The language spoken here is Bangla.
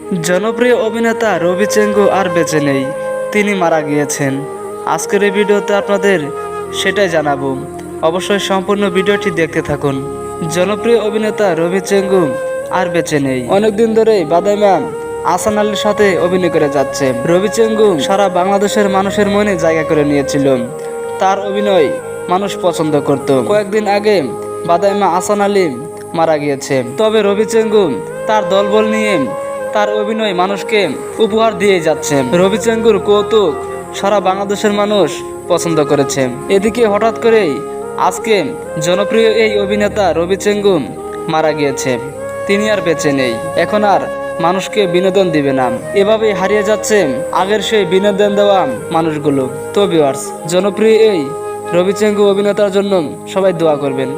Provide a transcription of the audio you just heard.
জনপ্রিয় অভিনেতা রবি চেঙ্গু আর বেঁচে নেই, তিনি মারা গিয়েছেন। আজকের এই ভিডিওতে আপনাদের সেটাই জানাবো। অবশ্যই সম্পূর্ণ ভিডিওটি দেখতে থাকুন। জনপ্রিয় অভিনেতা রবি চেঙ্গু আর বেঁচে নেই। অনেকদিন ধরেই বাদাই ম্যাম আহসান আলীর সাথে অভিনয় করে যাচ্ছে। রবি চেঙ্গু সারা বাংলাদেশের মানুষের মনে জায়গা করে নিয়েছিল। তার অভিনয় মানুষ পছন্দ করত। কয়েকদিন আগে বাদাই মা আহসান আলী মারা গিয়েছে। তবে রবি চেঙ্গু তার দলবল নিয়ে তার অভিনয় মানুষকে উপহার দিয়ে যাচ্ছে। রবি চেঙ্গুর কৌতুক সারা বাংলাদেশের মানুষ পছন্দ করেছে। এদিকে হঠাৎ করেই আজকে জনপ্রিয় এই অভিনেতা রবি চেঙ্গু মারা গিয়েছে। তিনি আর বেঁচে নেই, এখন আর মানুষকে বিনোদন দিবে না। এভাবেই হারিয়ে যাচ্ছে আগের সেই বিনোদন দেওয়া মানুষগুলো। তো ভিউয়ার্স, জনপ্রিয় এই রবি চেঙ্গু অভিনেতার জন্য সবাই দোয়া করবেন।